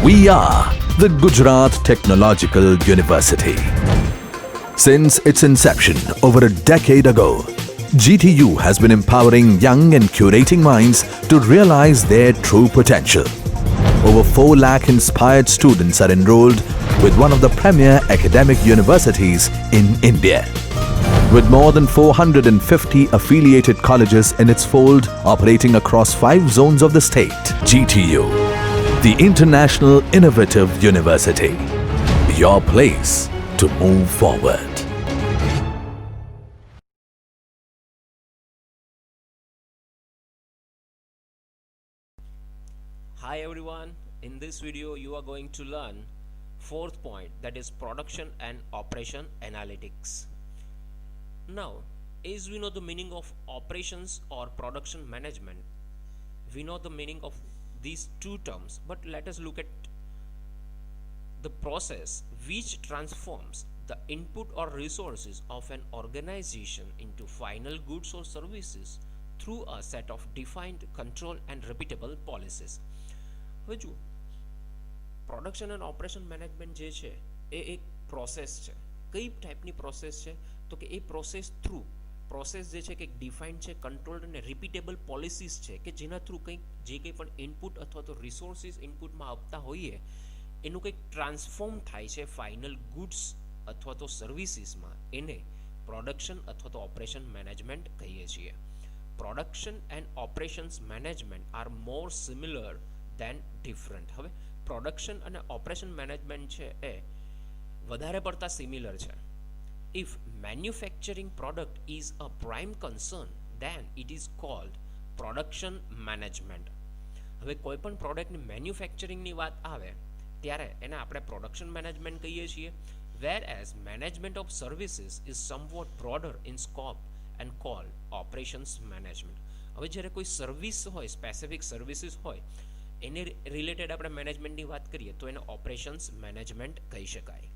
We are the Gujarat Technological University. Since its inception over a decade ago, GTU has been empowering young and curating minds to realize their true potential. Over 4 lakh inspired students are enrolled with one of the premier academic universities in India. With more than 450 affiliated colleges in its fold operating across 5 zones of the state, GTU, the International Innovative University, your place to move forward. Hi everyone, in this video you are going to learn 4th point, that is production and operation analytics. Now, as we know the meaning of operations or production management, we know the meaning of these two terms, but let us look at the process which transforms the input or resources of an organization into final goods or services through a set of defined, control and repeatable policies. હવે જુઓ, production and operation management જે છે એ એક process છે. કઈ ટાઈપની process છે? તો કે એ પ્રોસેસ જે છે કે ડિફાઇન્ડ છે, કંટ્રોલ્ડ અને રિપીટેબલ પોલિસીસ છે કે જેના થ્રુ કંઈક જે કંઈ પણ ઇનપુટ અથવા તો રિસોર્સિસ ઇનપુટમાં આપતા હોઈએ એનું કંઈક ટ્રાન્સફોર્મ થાય છે ફાઇનલ ગુડ્સ અથવા તો સર્વિસીસમાં. એને પ્રોડક્શન અથવા તો ઓપરેશન મેનેજમેન્ટ કહીએ છીએ. Production and operations management are more similar than different. હવે પ્રોડક્શન અને ઓપરેશન મેનેજમેન્ટ છે એ વધારે પડતા સિમિલર છે. If manufacturing product is a prime concern then it is called production management. હવે કોઈ પણ પ્રોડક્ટની મેન્યુફેક્ચરિંગની વાત આવે ત્યારે એને આપણે પ્રોડક્શન મેનેજમેન્ટ કહીએ છીએ. Whereas management of services is somewhat broader in scope and called operations management. હવે જ્યારે કોઈ સર્વિસ હોય, સ્પેસિફિક સર્વિસીસ હોય, એને રિલેટેડ આપણે મેનેજમેન્ટની વાત કરીએ તો એને ઓપરેશન્સ મેનેજમેન્ટ કહી શકાય.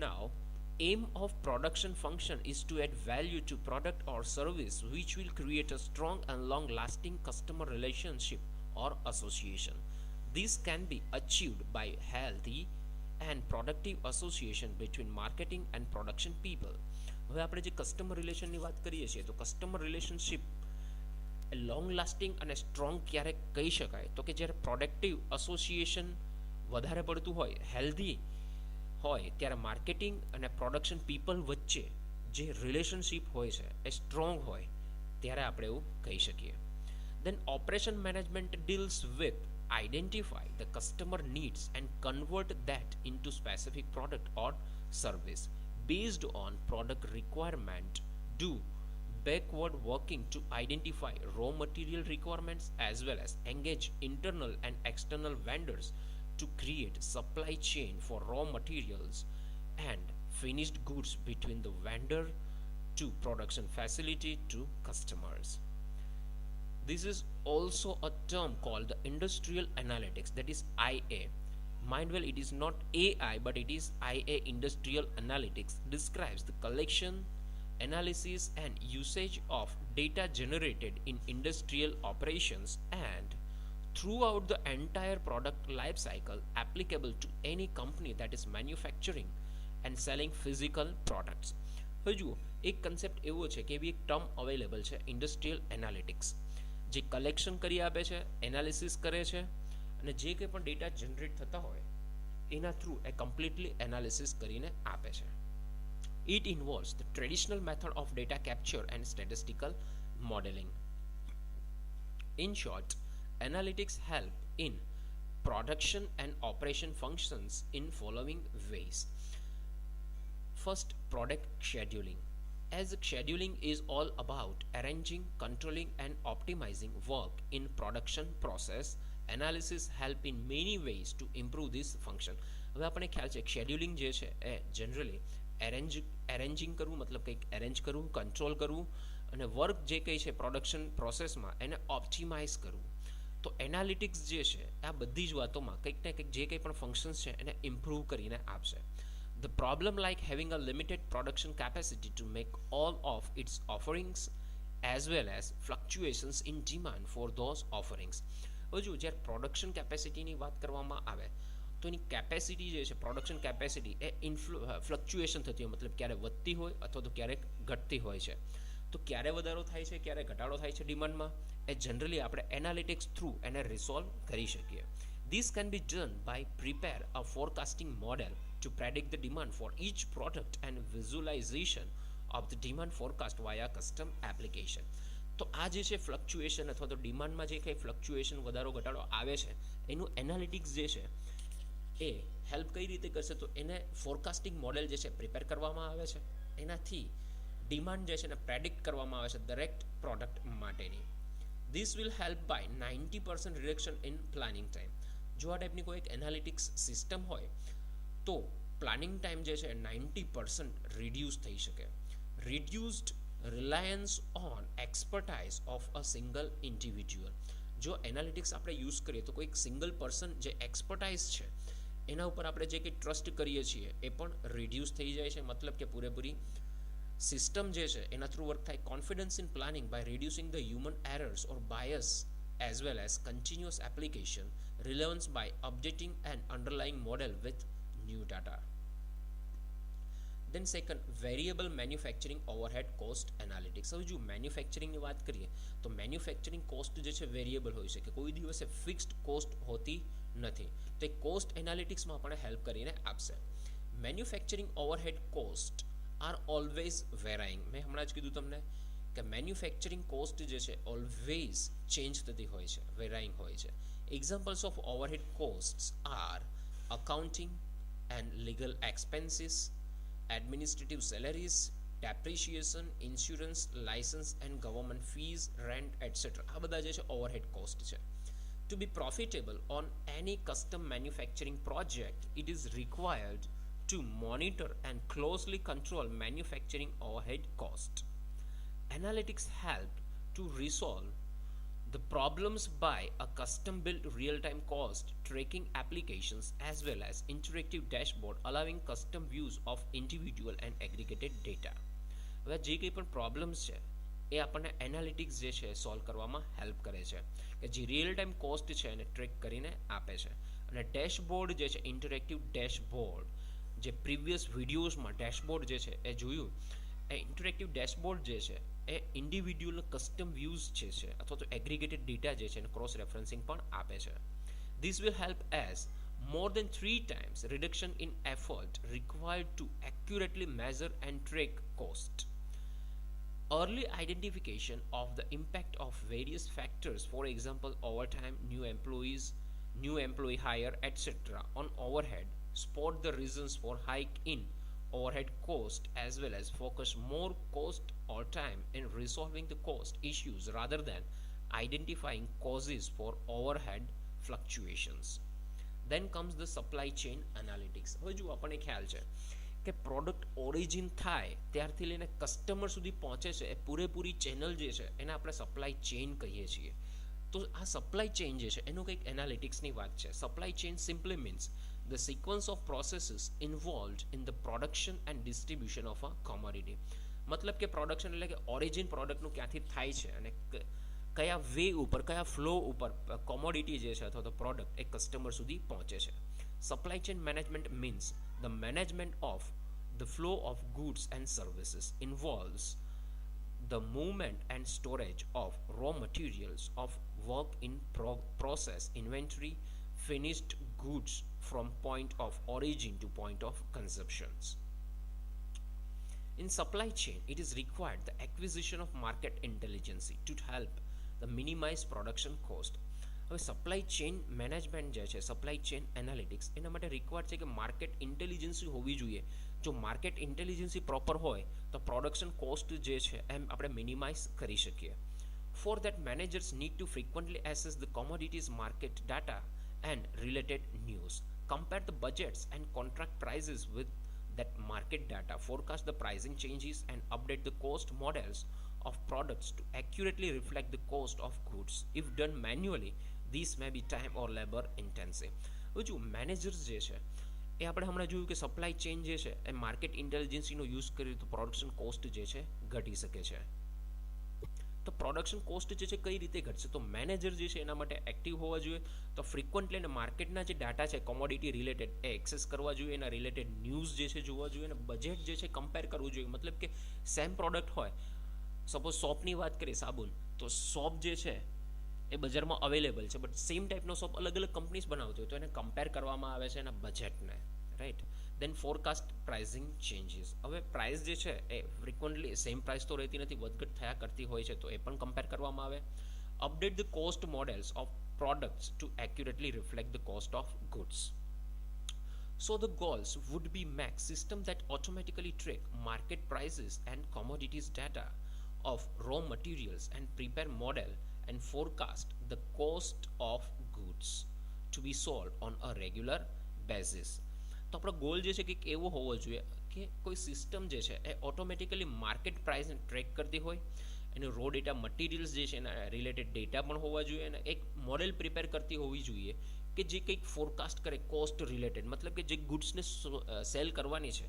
નાઉ, aim of production function is to add value to product or service which will create a strong and long lasting customer relationship or association. This can be achieved by healthy and productive association between marketing and production people. હવે આપણે જે customer રિલેશનની વાત કરીએ છીએ તો customer relationship long lasting અને strong ક્યારે કહી શકાય? તો કે જ્યારે પ્રોડક્ટિવ એસોસિએશન વધારે પડતું હોય, હેલ્ધી હોય, ત્યારે માર્કેટિંગ અને પ્રોડક્શન પીપલ વચ્ચે જે રિલેશનશિપ હોય છે એ સ્ટ્રોંગ હોય ત્યારે આપણે એવું કહી શકીએ. Then operation management deals with identify the customer needs and convert that into specific product or service based on product requirement. Do backward working to identify raw material requirements as well as engage internal and external vendors to create supply chain for raw materials and finished goods between the vendor to production facility to customers. This is also a term called the industrial analytics, that is IA. Mind well, it is not AI but it is IA. Industrial analytics describes the collection, analysis and usage of data generated in industrial operations and throughout the entire product life cycle applicable to any company that is manufacturing and selling physical products. હવે જુઓ, એક concept એવો છે કે એવી એક term available છે, industrial analytics, જે કલેક્શન કરી આપે છે, એનાલિસિસ કરે છે અને જે કંઈ પણ ડેટા જનરેટ થતા હોય એના થ્રુ એ કમ્પ્લીટલી એનાલિસિસ કરીને આપે છે. It involves the traditional method of data capture and statistical modeling. In short, analytics help in production and operation functions in following ways. First, product scheduling. As scheduling is all about arranging, controlling and optimizing work in production process, analysis help in many ways to improve this function. હવે આપણે ખ્યાલ છે scheduling જે છે એ generally એરેન્જિંગ કરવું, મતલબ કંઈક arrange કરવું, કંટ્રોલ કરવું અને વર્ક જે કંઈ છે પ્રોડક્શન પ્રોસેસમાં એને ઓપ્ટિમાઇઝ કરવું. તો એનાલિટિક્સ જે છે આ બધી જ વાતોમાં કંઈક ને કંઈક જે કંઈ પણ ફંક્શન્સ છે એને ઇમ્પ્રૂવ કરીને આપશે. The problem like having a limited production capacity to make all of its offerings as well as fluctuations in demand for those offerings. હવે જો જ્યારે પ્રોડક્શન કેપેસિટીની વાત કરવામાં આવે તો એની કેપેસિટી જે છે પ્રોડક્શન કેપેસિટી એ ફ્લક્ચ્યુએશન થતી હોય, મતલબ ક્યારે વધતી હોય અથવા તો ક્યારેક ઘટતી હોય છે. તો ક્યારે વધારો થાય છે ક્યારે ઘટાડો થાય છે ડિમાન્ડમાં, એ જનરલી આપણે એનાલિટિક્સ થ્રુ એને રિસોલ્વ કરી શકીએ. This can be done by prepare a forecasting model to predict the demand for each product and visualization of the demand forecast via custom application. તો આ જે છે ફ્લક્ચ્યુએશન અથવા તો ડિમાન્ડમાં જે કંઈ ફ્લક્ચ્યુએશન વધારો ઘટાડો આવે છે એનું એનાલિટિક્સ જે છે એ હેલ્પ કઈ રીતે કરશે, તો એને ફોરકાસ્ટિંગ મોડેલ જે છે પ્રિપેર કરવામાં આવે છે, એનાથી ડિમાન્ડ જે છે એને પ્રેડિક્ટ કરવામાં આવે છે દરેક પ્રોડક્ટ માટેની. This will help by 90% reduction in planning time. જો આ ટાઈપની કોઈ એક એનાલિટિક્સ સિસ્ટમ હોય તો પ્લાનિંગ ટાઈમ જે છે 90% રિડ્યુસ થઈ શકે. Reduced Reliance on expertise of a single individual. જો એનાલિટિક્સ આપણે યુઝ કરીએ તો કોઈક સિંગલ પર્સન જે એક્સપર્ટાઇઝ છે એના ઉપર આપણે જે કંઈ ટ્રસ્ટ કરીએ છીએ એ પણ રિડ્યુસ થઈ જાય છે, મતલબ કે પૂરેપૂરી સિસ્ટમ જે છે એના થ્રુ વર્ક થાય. Confidence in planning by reducing the human errors or bias as well as continuous application, relevance by updating an underlying model with new data. Then second, variable manufacturing overhead cost analytics. હવે જો મેન્યુફેક્ચરિંગની વાત કરીએ તો manufacturing cost જે છે variable હોય છે કે કોઈ દિવસે ફિક્સ્ડ કોસ્ટ હોતી નથી, તો એ કોસ્ટ એનાલિટિક્સમાં પણ હેલ્પ કરીને આપશે. Manufacturing overhead cost are always varying. મેં હમણાં જ કીધું તમને કે મેન્યુફેક્ચરિંગ કોસ્ટ જે છે ઓલવેઝ ચેન્જ થતી હોય છે, વેરાઇંગ હોય છે. Examples of overhead costs are accounting and legal expenses, administrative salaries, depreciation, insurance, licence and government fees, rent etcetera. આ બધા જે છે ઓવરહેડ કોસ્ટ છે. To be profitable on any custom manufacturing project, it is required to monitor and closely control manufacturing overhead cost. Analytics help to resolve the problems by a custom-built real-time cost tracking applications as well as interactive dashboard allowing custom views of individual and aggregated data. હવે જે કંઈ પણ problems છે એ આપણને analytics જે છે solve કરવામાં help કરે છે કે જે રિયલ ટાઈમ કોસ્ટ છે એને ટ્રેક કરીને આપે છે. અને ડેશબોર્ડ જે છે ઇન્ટરેક્ટિવ ડેશબોર્ડ, જે પ્રીવિયસ વિડીયોઝમાં ડેશબોર્ડ જે છે એ જોયું, એ ઇન્ટરેક્ટિવ ડેશબોર્ડ જે છે એ ઇન્ડિવિડ્યુઅલ કસ્ટમ વ્યૂઝ જે છે અથવા તો એગ્રીગેટેડ ડેટા જે છે એને ક્રોસ રેફરન્સિંગ પણ આપે છે. This will help as more than 3 times reduction in effort required to accurately measure and track cost. Early identification of the impact of various factors, for example overtime, new employees, new employee hire, etc. on overhead, spot the reasons for hike in overhead cost as well as focus more cost or time in resolving the cost issues rather than identifying causes for overhead fluctuations. Then comes the supply chain analytics. હવે જો આપણને ખ્યાલ છે કે product origin થાય ત્યારથી લઈને customer સુધી પહોંચે છે એ પૂરેપૂરી ચેનલ જે છે એને આપણે સપ્લાય ચેઇન કહીએ છીએ. તો આ સપ્લાય ચેઇન જે છે એનું કંઈક એનાલિટિક્સની વાત છે. Supply chain simply means the sequence of processes involved in the production and distribution of a commodity. મતલબ કે પ્રોડક્શન એટલે કે ઓરિજિન પ્રોડક્ટનું ક્યાંથી થાય છે અને કયા વે ઉપર કયા ફ્લો ઉપર કોમોડિટી જે છે અથવા તો પ્રોડક્ટ એ કસ્ટમર સુધી પહોંચે છે. Supply chain management means the management of the flow of goods and services involves the movement and storage of raw materials, of work in process, inventory, finished goods from point of origin to point of consumptions. In supply chain, it is required the acquisition of market intelligence to help the minimize production cost. હવે supply chain management જે છે supply chain analytics એના માટે required છે કે market intelligence હોવી જોઈએ. જો માર્કેટ ઇન્ટેલિજન્સી પ્રોપર હોય તો પ્રોડક્શન કોસ્ટ જે છે એમ આપણે મિનિમાઇઝ કરી શકીએ. For that managers need to frequently assess the commodities market data and related news, compare the budgets and contract prices with that market data, forecast the pricing changes and update the cost models of products to accurately reflect the cost of goods. If done manually, these may be time or labor intensive. જો managers જે છે એ આપણે હમણાં જોયું કે supply chain જે છે એ market ઇન્ટેલિજન્સીનો use કરીએ તો પ્રોડક્શન કોસ્ટ જે છે ઘટી શકે છે. તો પ્રોડક્શન કોસ્ટ જે છે કઈ રીતે ઘટશે? તો મેનેજર જે છે એના માટે એક્ટિવ હોવા જોઈએ, તો ફ્રિકવન્ટલી અને માર્કેટના જે ડાટા છે કોમોડિટી રિલેટેડ એ એક્સેસ કરવા જોઈએ, એના રિલેટેડ ન્યૂઝ જે છે જોવા જોઈએ, અને બજેટ જે છે કમ્પેર કરવું જોઈએ. મતલબ કે સેમ પ્રોડક્ટ હોય, સપોઝ સોપની વાત કરીએ, સાબુન, તો સોપ જે છે એ બજારમાં અવેલેબલ છે, બટ સેમ ટાઈપનો સોપ અલગ અલગ કંપનીઝ બનાવતી હોય, તો એને કમ્પેર કરવામાં આવે છે એના બજેટને, રાઈટ. દેન ફોરકાસ્ટ પ્રાઇસિંગ ચેન્જીસ. હવે પ્રાઇસ જે છે એ ફ્રિકવન્ટલી સેમ પ્રાઇસ તો રહેતી નથી, વધઘટ થયા કરતી હોય છે, તો એ પણ કમ્પેર કરવામાં આવે. Update the cost models of products to accurately reflect the cost of goods. So the goals would be make system that automatically track market prices and commodities data of raw materials and prepare model and forecast the cost of goods to be sold on a regular basis. તો આપણો goal જે છે કે એવો હોવો જોઈએ કે કોઈ સિસ્ટમ જે છે એ ઓટોમેટિકલી માર્કેટ પ્રાઇસને ટ્રેક કરતી હોય, એનું રો ડેટા મટીરિયલ્સ જે છે એના રિલેટેડ ડેટા પણ હોવા જોઈએ, અને એક મોડેલ પ્રિપેર કરતી હોવી જોઈએ કે જે કંઈક ફોરકાસ્ટ કરે કોસ્ટ રિલેટેડ, મતલબ કે જે ગુડ્સને સેલ કરવાની છે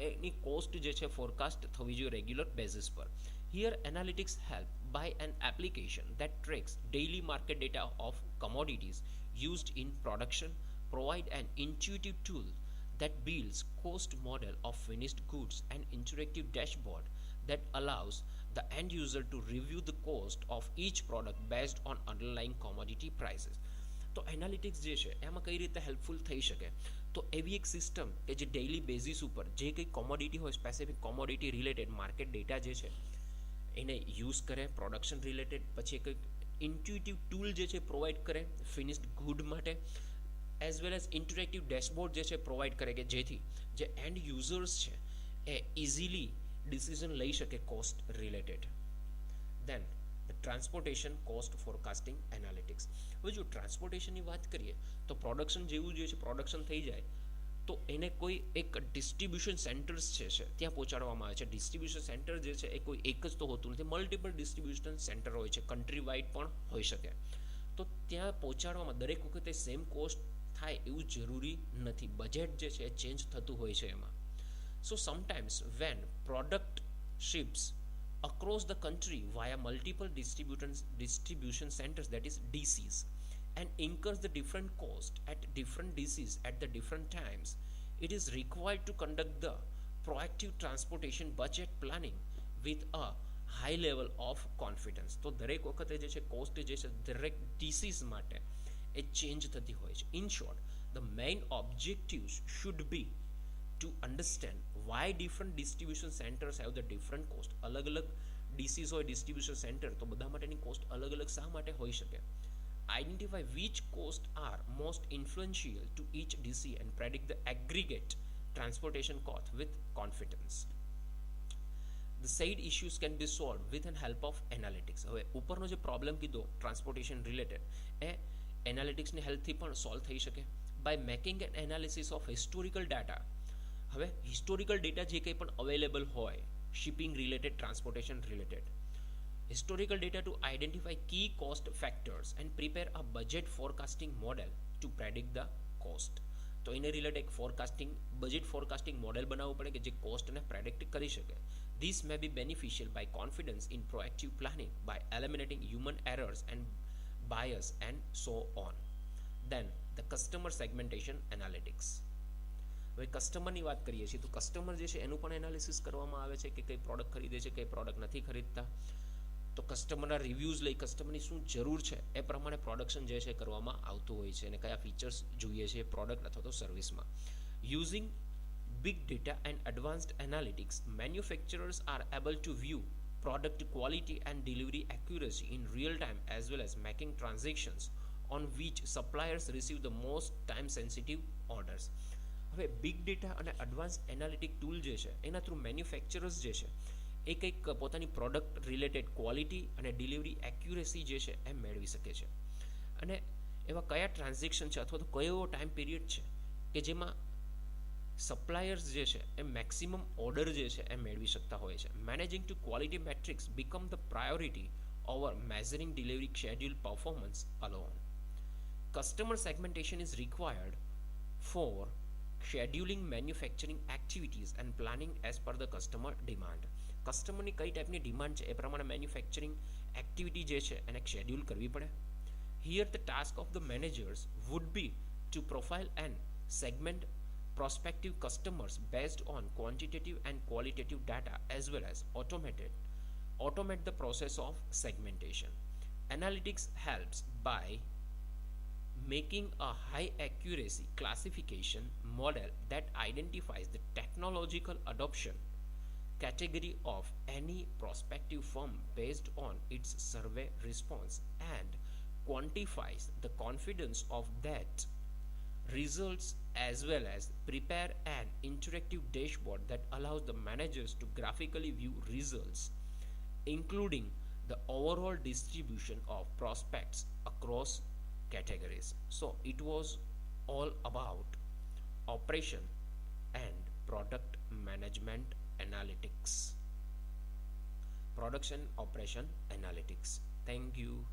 એની કોસ્ટ જે છે ફોરકાસ્ટ થવી જોઈએ રેગ્યુલર બેઝિસ પર. Here analytics help by an application that tracks daily market data of commodities used in production, provide an intuitive tool that builds cost model of finished goods and interactive dashboard that allows the end user to review the cost of each product based on underlying commodity prices. તો analytics જે છે એમાં કઈ રીતે helpful થઈ શકે? તો એવી એક સિસ્ટમ કે જે ડેઇલી બેઝિસ ઉપર જે કંઈ કોમોડિટી હોય, specific commodity related market data જે છે એને યુઝ કરે પ્રોડક્શન રિલેટેડ, પછી એક ઇન્ટ્યુટિવ ટૂલ જે છે પ્રોવાઈડ કરે ફિનિશ્ડ ગુડ માટે, as well as interactive dashboard જે છે પ્રોવાઈડ કરે કે જેથી જે એન્ડ યુઝર્સ છે એ ઇઝીલી ડિસિઝન લઈ શકે cost related. Then the transportation cost forecasting analytics. હવે જો ટ્રાન્સપોર્ટેશનની વાત કરીએ તો પ્રોડક્શન જેવું જે છે પ્રોડક્શન થઈ જાય તો એને કોઈ એક ડિસ્ટ્રીબ્યુશન સેન્ટર્સ છે ત્યાં પહોંચાડવામાં આવે છે. ડિસ્ટ્રીબ્યુશન સેન્ટર જે છે એ કોઈ એક જ તો હોતું નથી, મલ્ટિપલ ડિસ્ટ્રીબ્યુશન સેન્ટર હોય છે, કન્ટ્રી વાઇડ પણ હોઈ શકે. તો ત્યાં પહોંચાડવામાં દરેક વખતે સેમ કોસ્ટ થાય એવું જરૂરી નથી, બજેટ જે છે એ ચેન્જ થતું હોય છે એમાં. So sometimes when product ships across the country via multiple distribution centers, that is DCs, and incurs the different cost at different DCs at the different times, it is required to conduct the proactive transportation budget planning with a high level of confidence. તો દરેક વખતે જે છે cost જે છે દરેક DCs માટે એ change થતી હોય છે. In short, the main objectives should be to understand why different distribution centers have the different cost. અલગ અલગ DCs હોય ડિસ્ટ્રીબ્યુશન સેન્ટર, તો બધા માટેની કોસ્ટ અલગ અલગ શા માટે હોઈ શકે? Identify which costs are most influential to each DC and predict the aggregate transportation cost with confidence. The said issues can be solved with the help of analytics. હવે ઉપરનો જે પ્રોબ્લેમ કીધો ટ્રાન્સપોર્ટેશન રિલેટેડ એ એનાલિટિક્સની હેલ્પથી પણ solve થઈ શકે by making an analysis of historical data. હવે historical data જે કંઈ પણ અવેલેબલ હોય shipping related, transportation related, historical data to identify key cost factors and prepare a budget forecasting model to predict the cost. તો એને related એક forecasting budget forecasting model બનાવવું પડે કે જે કોસ્ટને પ્રેડિક્ટ કરી શકે. This may be beneficial by confidence in proactive planning by eliminating human errors and bias and so on. Then the customer segmentation analytics. હવે કસ્ટમરની વાત કરીએ છીએ તો કસ્ટમર જે છે એનું પણ એનાલિસિસ કરવામાં આવે છે કે કઈ પ્રોડક્ટ ખરીદે છે, કઈ પ્રોડક્ટ નથી ખરીદતા. તો કસ્ટમરના રિવ્યૂઝ લઈ કસ્ટમરની શું જરૂર છે એ પ્રમાણે પ્રોડક્શન જે છે કરવામાં આવતું હોય છે અને કયા ફીચર્સ જોઈએ છે પ્રોડક્ટ અથવા તો સર્વિસમાં. Using big data and advanced analytics, manufacturers are able to view product quality and delivery accuracy in real time as well as making transactions on which suppliers receive the most time sensitive orders. હવે big data અને advance analytic tool જે છે એના through manufacturers જે છે એ કંઈક પોતાની product related quality અને ડિલિવરી એક્યુરેસી જે છે એ મેળવી શકે છે. અને એવા કયા ટ્રાન્ઝેક્શન છે અથવા તો કયો ટાઈમ પીરિયડ છે કે જેમાં સપ્લાયર્સ જે છે એ મેક્સિમમ ઓર્ડર જે છે એ મેળવી શકતા હોય છે. Managing to quality metrics become the priority over measuring delivery schedule performance alone. Customer segmentation is required for scheduling manufacturing activities and planning as per the customer demand. કસ્ટમરની કઈ ટાઈપની ડિમાન્ડ છે એ પ્રમાણે મેન્યુફેક્ચરિંગ એક્ટિવિટી જે છે એને schedule કરવી પડે. Here the task of the managers would be to profile and segment prospective customers based on quantitative and qualitative data as well as automate the process of segmentation. Analytics helps by making a high accuracy classification model that identifies the technological adoption category of any prospective firm based on its survey response and quantifies the confidence of that results as well as prepare an interactive dashboard that allows the managers to graphically view results including the overall distribution of prospects across categories. So it was all about operation and product management analytics. Production operation analytics. Thank you.